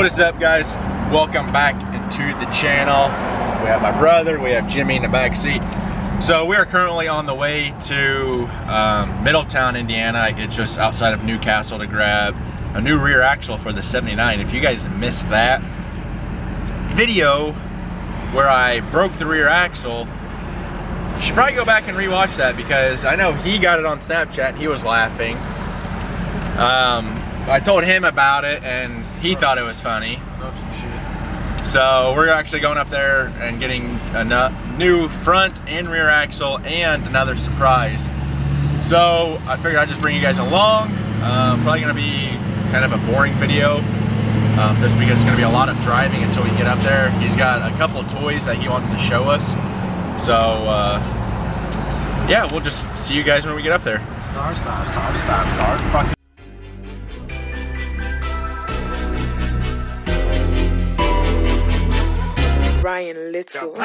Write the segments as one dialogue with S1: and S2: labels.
S1: What is up, guys? Welcome back into the channel. We have my brother, we have Jimmy in the back seat. So we are currently on the way to Middletown, Indiana. It's just outside of Newcastle to grab a new rear axle for the 79. If you guys missed that video where I broke the rear axle, you should probably go back and rewatch that because I know he got it on Snapchat and he was laughing. I told him about it and he thought it was funny. So we're actually going up there and getting a new front and rear axle and another surprise. So I figured I'd just bring you guys along. Probably gonna be kind of a boring video, just because it's gonna be a lot of driving until we get up there. He's got a couple of toys that he wants to show us. So yeah, we'll just see you guys when we get up there. Start. Fucking.
S2: Ryan Little.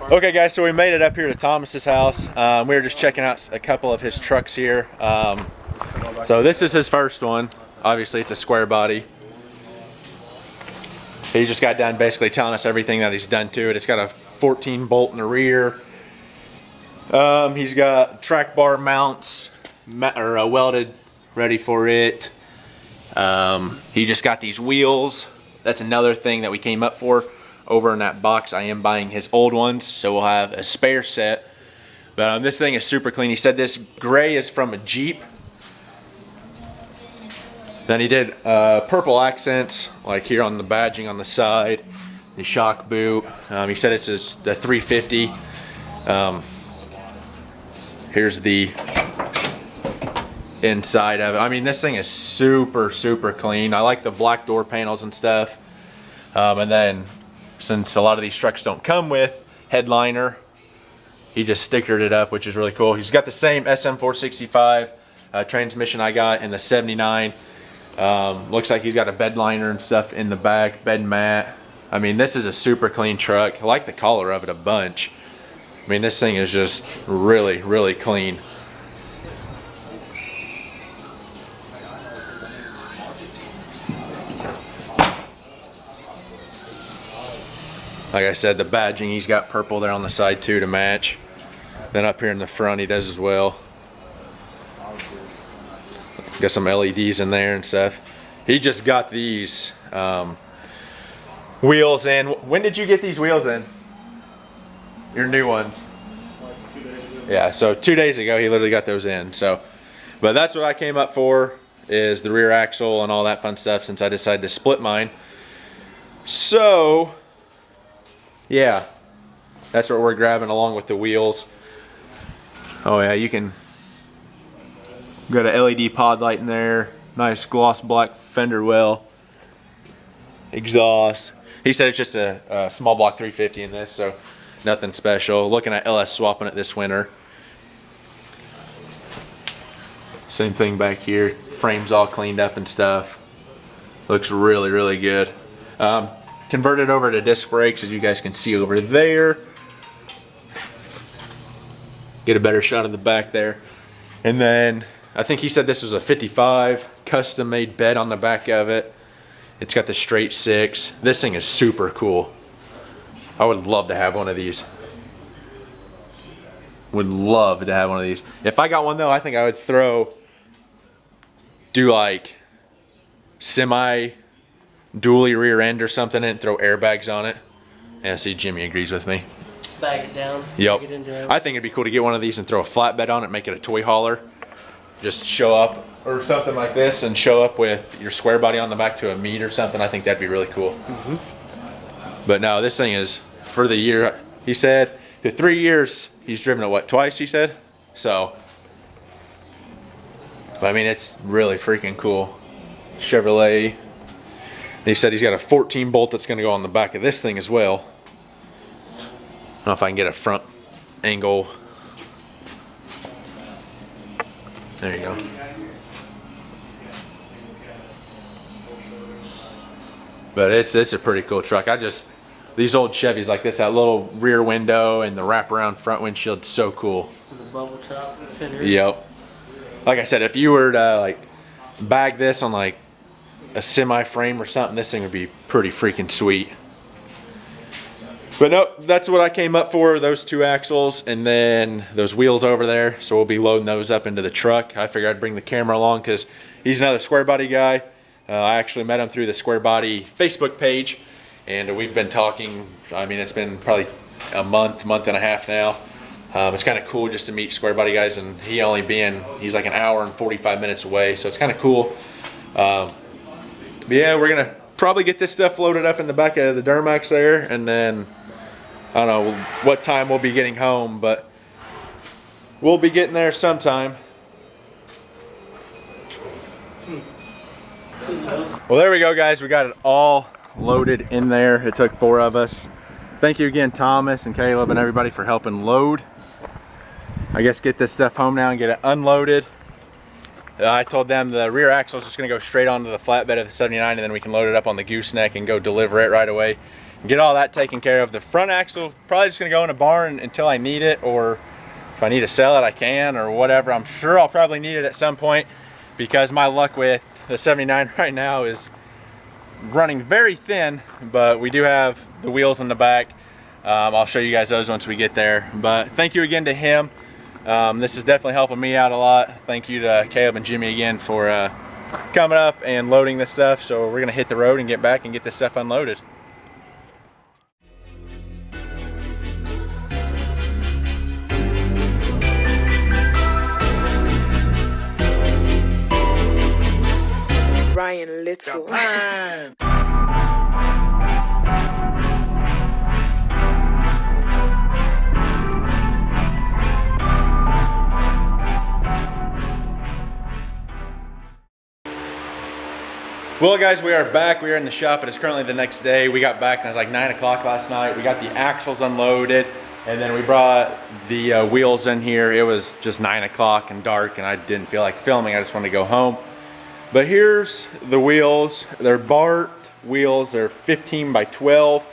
S1: Okay guys, so we made it up here to Thomas's house. We were just checking out a couple of his trucks here. So this is his first one. Obviously it's a square body. He just got done basically telling us everything that he's done to it. It's got a 14 bolt in the rear. He's got track bar mounts welded ready for it. He just got these wheels. That's another thing that we came up for. Over in that box, I am buying his old ones, so we'll have a spare set. But this thing is super clean. He said this gray is from a Jeep. Then he did purple accents, like here on the badging on the side, the shock boot. He said it's just the 350. Here's the inside of it. I mean, this thing is super clean. I like the black door panels and stuff. And then, since a lot of these trucks don't come with headliner, he just stickered it up, which is really cool. He's got the same SM465 transmission I got in the 79. Looks like he's got a bed liner and stuff in the back, bed mat. I mean, this is a super clean truck. I like the color of it a bunch. I mean, this thing is just really clean. Like I said, the badging, he's got purple there on the side too to match. Then up here in the front he does as well. Got some LEDs in there and stuff. He just got these wheels in. When did you get these wheels in? Your new ones?
S3: Like 2 days ago.
S1: Yeah, so 2 days ago he literally got those in. So, but that's what I came up for, is the rear axle and all that fun stuff, since I decided to split mine. So yeah, that's what we're grabbing along with the wheels. Oh yeah, you can got a LED pod light in there, nice gloss black fender well, exhaust. He said it's just a small block 350 in this, so nothing special. Looking at LS swapping it this winter. Same thing back here, frames all cleaned up and stuff. Looks really good. Converted over to disc brakes, as you guys can see over there. Get a better shot of the back there. And then I think he said this was a 55 custom made bed on the back of it. It's got the straight 6. This thing is super cool. I would love to have one of these. Would love to have one of these. If I got one though, I think I would do like semi dually rear end or something and throw airbags on it. Yeah, see, Jimmy agrees with me.
S4: Bag it down.
S1: Yep.
S4: Get into it.
S1: I think it'd be cool to get one of these and throw a flatbed on it, make it a toy hauler. Just show up, or something like this, and show up with your square body on the back to a meet or something. I think that'd be really cool. But no, this thing is, for the year, he said, for 3 years, he's driven it, what, twice, he said? So, but I mean, it's really freaking cool. Chevrolet. He said he's got a 14 bolt that's going to go on the back of this thing as well. I don't know if I can get a front angle. There you go. But it's a pretty cool truck. These old Chevys like this, that little rear window and the wraparound front windshield, so cool.
S4: The bubble top fender.
S1: Yep. Like I said, if you were to like bag this on like a semi frame or something, this thing would be pretty freaking sweet. But nope, that's what I came up for, those 2 axles and then those wheels over there. So we'll be loading those up into the truck. I figured I'd bring the camera along because he's another square body guy. I actually met him through the Square Body Facebook page, and we've been talking. I mean, it's been probably a month and a half now. It's kind of cool just to meet Square Body guys, and he's like an hour and 45 minutes away, so it's kind of cool. But yeah, we're gonna probably get this stuff loaded up in the back of the dynomax there, and then I don't know what time we'll be getting home, but we'll be getting there sometime. Well, there we go, guys. We got it all loaded in there. It took 4 of us. Thank you again, Thomas and Caleb and everybody, for helping load. I guess get this stuff home now and get it unloaded. I told them the rear axle is just going to go straight onto the flatbed of the 79, and then we can load it up on the gooseneck and go deliver it right away and get all that taken care of. The front axle probably just going to go in a barn until I need it, or if I need to sell it, I can, or whatever. I'm sure I'll probably need it at some point, because my luck with the 79 right now is running very thin, but we do have the wheels in the back. I'll show you guys those once we get there. But thank you again to him. This is definitely helping me out a lot. Thank you to Caleb and Jimmy again for coming up and loading this stuff. So we're gonna hit the road and get back and get this stuff unloaded.
S2: Ryan Little.
S1: Well, guys, we are back. We are in the shop. It is currently the next day. We got back and it was like 9 o'clock last night. We got the axles unloaded, and then we brought the wheels in here. It was just 9 o'clock and dark, and I didn't feel like filming. I just wanted to go home. But here's the wheels. They're Bart wheels. They're 15 by 12,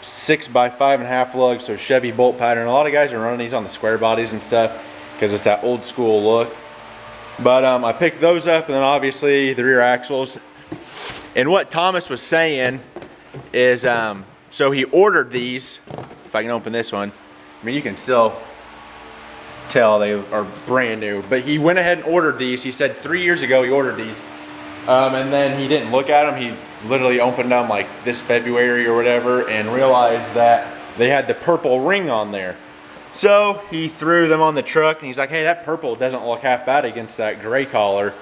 S1: 6 by 5.5 lugs, so Chevy bolt pattern. A lot of guys are running these on the square bodies and stuff because it's that old school look. But I picked those up, and then obviously the rear axles. And what Thomas was saying is, so he ordered these. If I can open this one, I mean, you can still tell they are brand new. But he went ahead and ordered these. He said 3 years ago he ordered these, and then he didn't look at them. He literally opened them like this February or whatever, and realized that they had the purple ring on there. So he threw them on the truck, and he's like, hey, that purple doesn't look half bad against that gray collar.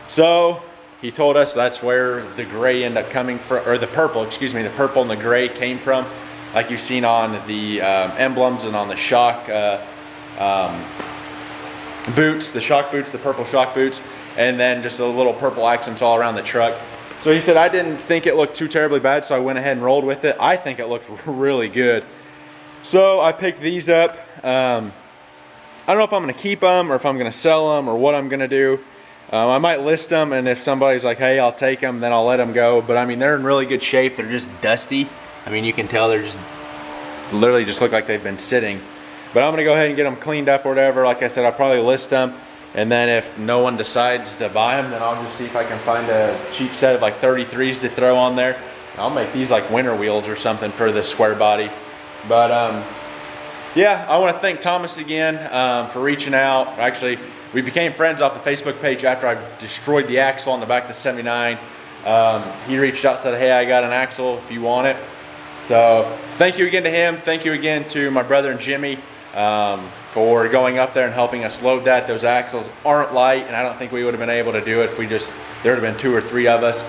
S1: So he told us that's where the gray ended up coming from, or the purple, excuse me, the purple and the gray came from, like you've seen on the emblems and on the shock boots, the shock boots, the purple shock boots, and then just a little purple accents all around the truck. So he said, I didn't think it looked too terribly bad, so I went ahead and rolled with it. I think it looked really good. So I picked these up. I don't know if I'm going to keep them or if I'm going to sell them or what I'm going to do. I might list them, and if somebody's like, hey, I'll take them, then I'll let them go. But I mean, they're in really good shape. They're just dusty. I mean, you can tell they're just literally just look like they've been sitting. But I'm going to go ahead and get them cleaned up or whatever. Like I said, I'll probably list them. And then if no one decides to buy them, then I'll just see if I can find a cheap set of like 33s to throw on there. I'll make these like winter wheels or something for the square body. But yeah, I want to thank Thomas again for reaching out. Actually, we became friends off the Facebook page after I destroyed the axle on the back of the 79. He reached out and said, hey, I got an axle if you want it. So thank you again to him. Thank you again to my brother and Jimmy for going up there and helping us load that. Those axles aren't light, and I don't think we would have been able to do it if there would have been 2 or 3 of us.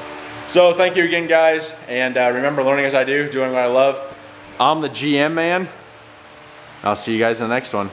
S1: So thank you again, guys. And remember, learning as I do, doing what I love. I'm the GM man. I'll see you guys in the next one.